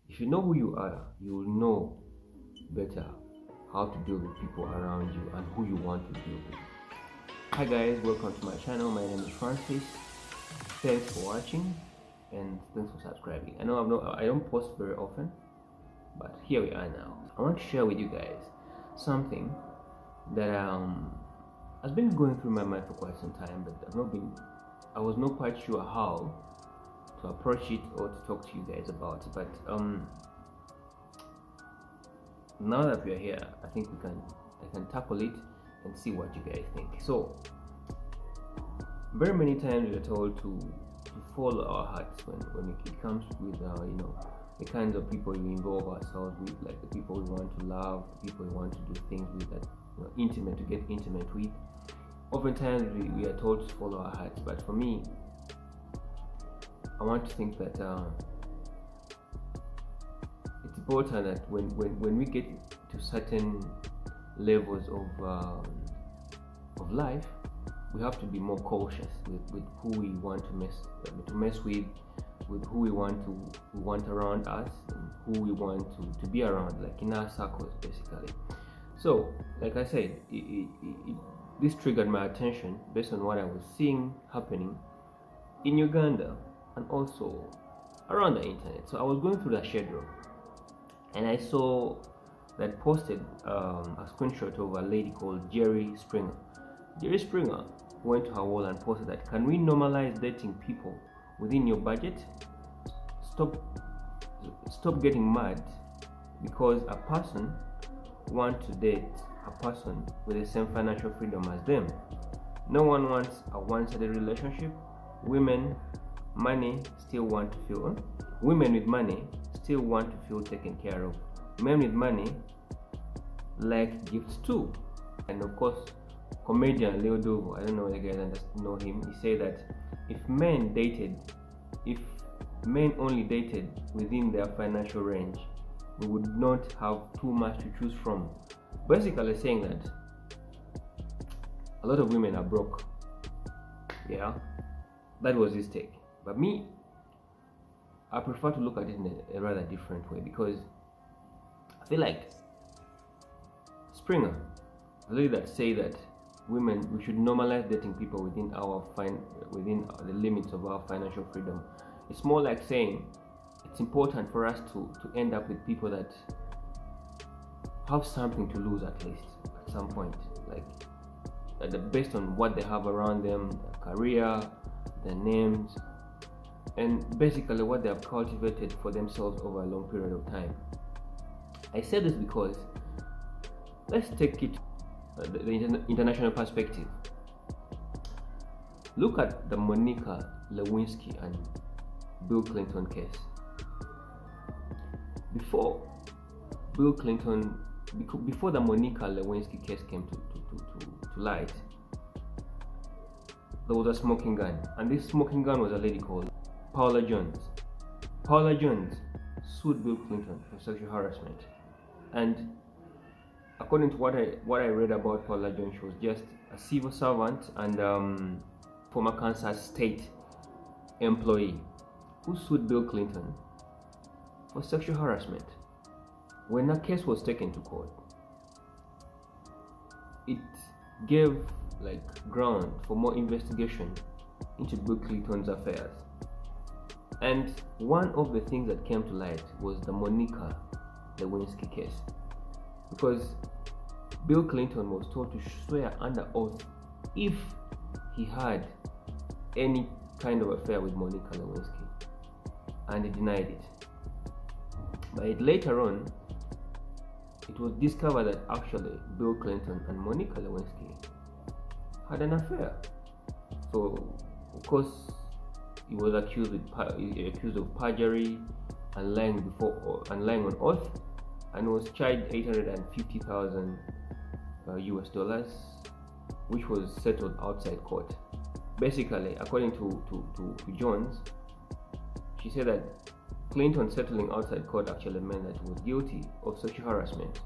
If you know who you are, you will know better how to deal with people around you and who you want to deal with. Hi guys, welcome to my channel. My name is Francis. Thanks for watching and thanks for subscribing. I know I don't post very often, but here we are now. I want to share with you guys something that has been going through my mind for quite some time, but I was not quite sure how to approach it or to talk to you guys about it. But now that we are here, I think I can tackle it and see what you guys think. So very many times we are told to follow our hearts when it comes with the kinds of people we involve ourselves with, like the people we want to love, the people we want to do things with, that to get intimate with. Oftentimes we are told to follow our hearts, but for me, I want to think that it's important that when we get to certain levels of life, we have to be more cautious with who we want to mess with who we want around us, and who we want to be around, like in our circles, basically. So, like I said, this triggered my attention based on what I was seeing happening in Uganda and also around the internet. So I was going through the schedule and I saw that posted a screenshot of a lady called Jerry Springer. Jerry Springer went to her wall and posted that, can we normalize dating people within your budget? Stop getting mad because a person wants to date a person with the same financial freedom as them. No one wants a one-sided relationship. Women with money still want to feel taken care of. Men with money like gifts too. And of course, comedian Leo Dovo, I don't know whether you guys know him, he said that if men only dated within their financial range, we would not have too much to choose from. Basically saying that a lot of women are broke. Yeah, that was his take. But me, I prefer to look at it in a rather different way, because I feel like Springer, the lady that say that we should normalize dating people within the limits of our financial freedom. It's more like saying it's important for us to end up with people that have something to lose, at least at some point, like based on what they have around them, their career, their names, and basically what they have cultivated for themselves over a long period of time. I say this because let's take it the international perspective. Look at the Monica Lewinsky and Bill Clinton case. Before the Monica Lewinsky case came to light, there was a smoking gun, and this smoking gun was a lady called Paula Jones. Paula Jones sued Bill Clinton for sexual harassment, and according to what I read about Paula Jones, she was just a civil servant and former Kansas state employee who sued Bill Clinton for sexual harassment. When that case was taken to court, it gave ground for more investigation into Bill Clinton's affairs. And one of the things that came to light was the Monica Lewinsky case, because Bill Clinton was told to swear under oath if he had any kind of affair with Monica Lewinsky, and he denied it. But later on, it was discovered that actually Bill Clinton and Monica Lewinsky had an affair. So of course he was accused of perjury and lying on oath, and was charged $850,000 US dollars, which was settled outside court. Basically, according to Jones, she said that Clinton settling outside court actually meant that he was guilty of sexual harassment,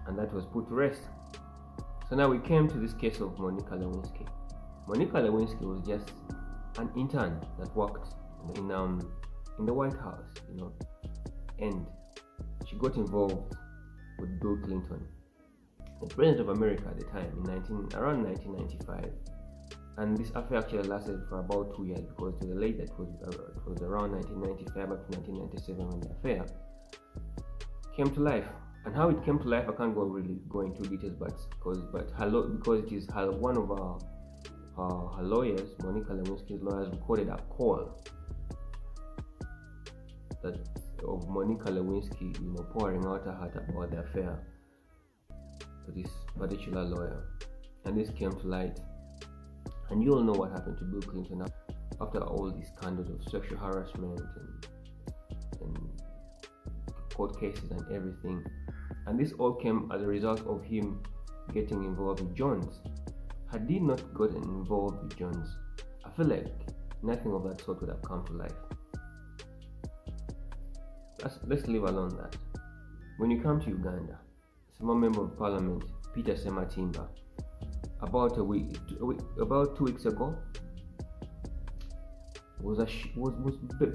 and that was put to rest. So now we came to this case of Monica Lewinsky. Monica Lewinsky was just an intern that worked in in the White House, and she got involved with Bill Clinton, the president of America at the time, around 1995. And this affair actually lasted for about 2 years, because to the late that it was around 1995 up to 1997 when the affair came to life. And how it came to life, I can't really go into details, but because it is one of her lawyers, Monica Lewinsky's lawyers, recorded a call of Monica Lewinsky, pouring out her heart about the affair to this particular lawyer. And this came to light. And you all know what happened to Bill Clinton after all these scandals of sexual harassment and court cases and everything. And this all came as a result of him getting involved with Jones. Had he not gotten involved with Jones, I feel like nothing of that sort would have come to life. Let's leave alone that. When you come to Uganda, small member of parliament Peter Sematimba, about 2 weeks ago, was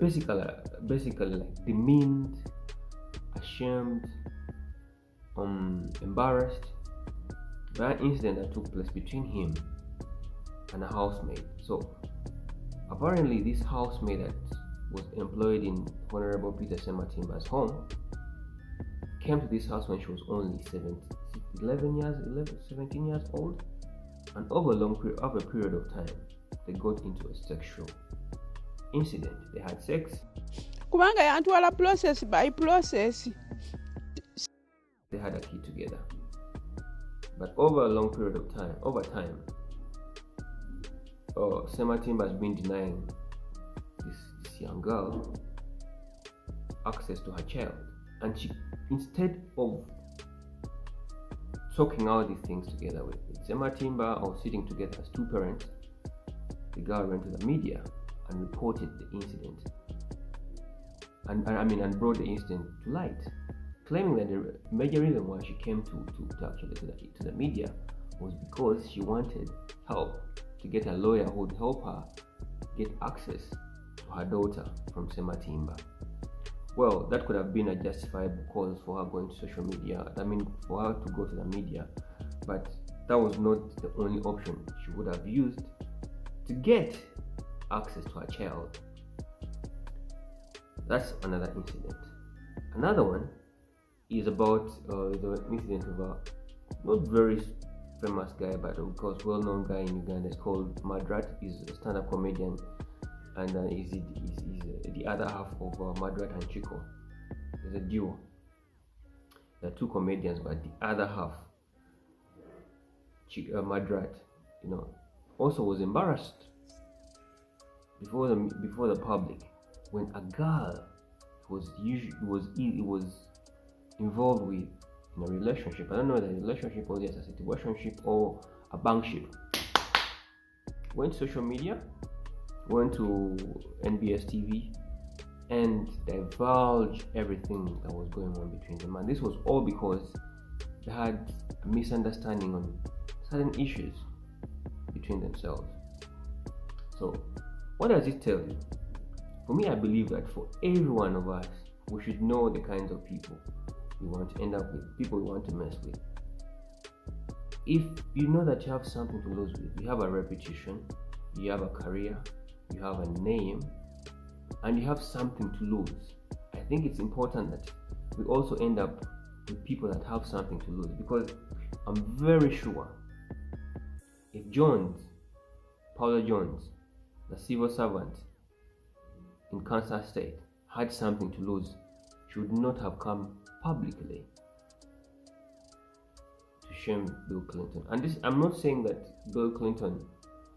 basically like demeaned, ashamed, embarrassed by an incident that took place between him and a housemaid. So apparently this housemaid that was employed in Honorable Peter Sematimba's home came to this house when she was only 17 years old, and over a period of time they got into a sexual incident. They had sex. Kubanga yantwala process by process. They had a kid together. But over a long period of time, Sematimba has been denying this young girl access to her child. And she, instead of talking out these things together with Sematimba or sitting together as two parents, the girl went to the media and reported the incident. And brought the incident to light, claiming that the major reason why she came to the media was because she wanted help to get a lawyer who would help her get access to her daughter from Sematimba. Well, that could have been a justifiable cause for her going to social media. For her to go to the media, but that was not the only option she would have used to get access to her child. That's another incident. Another one is about the incident of a not very famous guy, but of course well-known guy in Uganda. It's called Madrat. He's a stand-up comedian, and he's the other half of Madrat and Chico. There's a duo. There are two comedians, but the other half, Madrat, also was embarrassed before the public when a girl was involved with in a relationship. I don't know whether the relationship was just a situationship or a bankship. Went to social media, went to NBS TV, and divulged everything that was going on between them. And this was all because they had a misunderstanding on certain issues between themselves. So, what does it tell you? For me, I believe that for every one of us, we should know the kinds of people we want to end up with, people we want to mess with. If you know that you have something to lose with, you have a reputation, you have a career, you have a name, and you have something to lose, I think it's important that we also end up with people that have something to lose. Because I'm very sure if Paula Jones, the civil servant in Kansas State, had something to lose, she would not have come publicly to shame Bill Clinton. And this, I'm not saying that Bill Clinton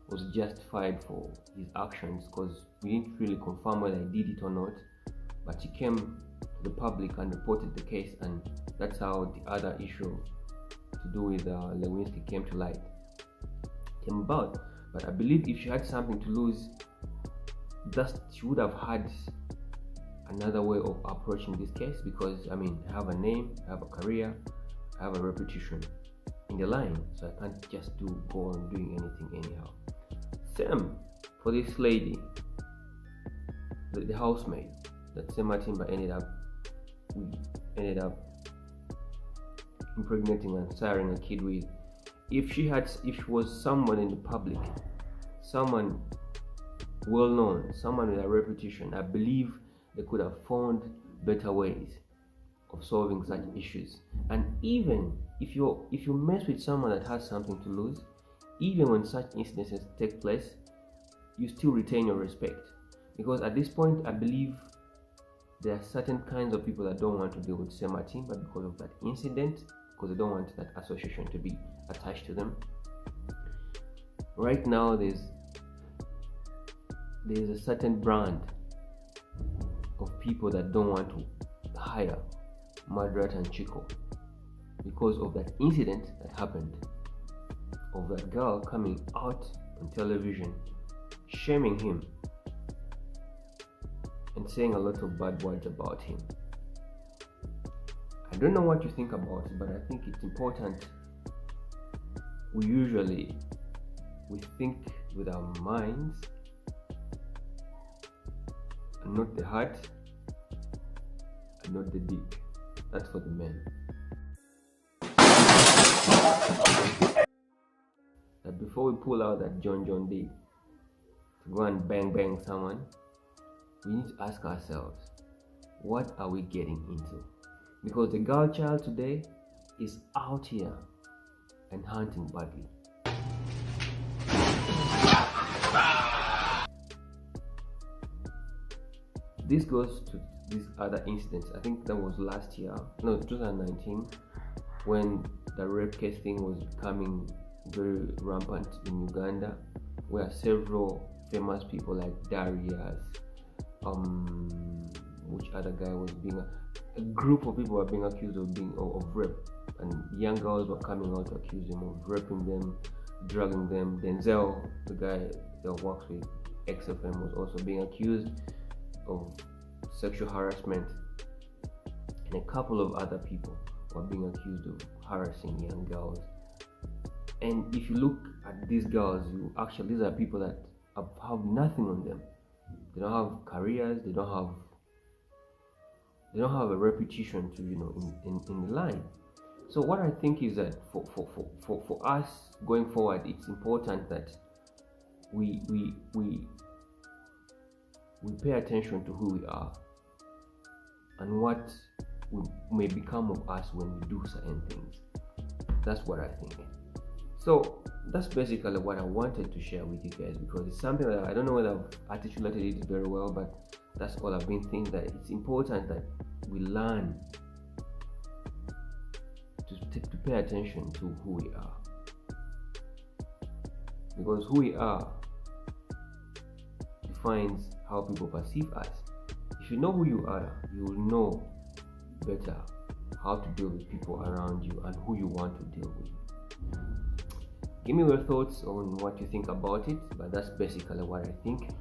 was justified for his actions, because we didn't really confirm whether he did it or not, but he came to the public and reported the case, and that's how the other issue to do with Lewinsky came about. But I believe if she had something to lose, she would have had another way of approaching this case, because I have a name, I have a career, I have a reputation in the line, so I can't just go on doing anything anyhow. Same for this lady, the housemaid. that Sema Timba ended up impregnating and siring a kid with, if she was someone in the public, someone well known, someone with a reputation, I believe they could have found better ways of solving such issues. And even if you mess with someone that has something to lose, even when such instances take place, you still retain your respect. Because at this point, I believe there are certain kinds of people that don't want to deal with Sema Timba because of that incident, because they don't want that association to be attached to them. Right now, there's a certain brand of people that don't want to hire Madrat and Chico because of that incident that happened, of that girl coming out on television shaming him and saying a lot of bad words about him. I don't know what you think about it, but I think it's important. We think with our minds and not the heart and not the dick. That's for the men. That before we pull out that John D to go and bang someone, we need to ask ourselves, what are we getting into? Because the girl child today is out here and hunting badly. This goes to these other incidents. I think that was last year, no, 2019, when the rape case thing was becoming very rampant in Uganda, where several famous people like Darius, which other guy was being a group of people were being accused of rape, and young girls were coming out to accuse them of raping them, drugging them. Denzel, the guy that works with XFM, was also being accused of sexual harassment, and a couple of other people were being accused of harassing young girls. And if you look at these girls, these are people that have nothing on them. They don't have careers. They don't have a reputation to in the line. So what I think is that for us going forward, it's important that we pay attention to who we are and what may become of us when we do certain things. That's what I think. So that's basically what I wanted to share with you guys, because it's something that I don't know whether I've articulated it very well, but that's all I've been thinking, that it's important that we learn to pay attention to who we are, because who we are defines how people perceive us. If you know who you are, you will know better how to deal with people around you and who you want to deal with. Give me your thoughts on what you think about it, but that's basically what I think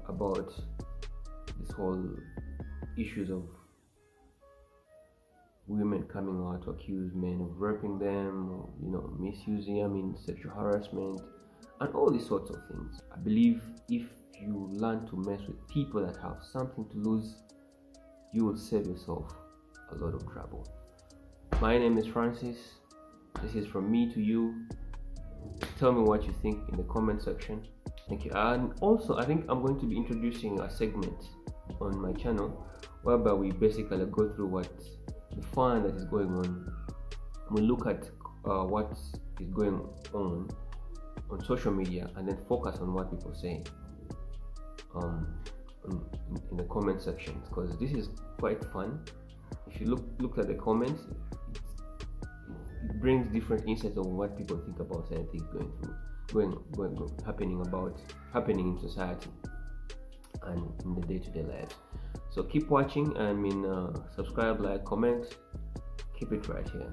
about this whole issues of women coming out to accuse men of raping them, misusing, sexual harassment, and all these sorts of things. I believe if you learn to mess with people that have something to lose, you will save yourself a lot of trouble. My name is Francis. This is from me to you. Tell me what you think in the comment section. Thank you. And also, I think I'm going to be introducing a segment on my channel whereby we basically go through what the fun that is going on. We look at what is going on social media and then focus on what people say in the comment section, because this is quite fun. If you look at the comments, it brings different insights of what people think about certain things happening in society and in the day-to-day lives. So keep watching. Subscribe, like, comment. Keep it right here.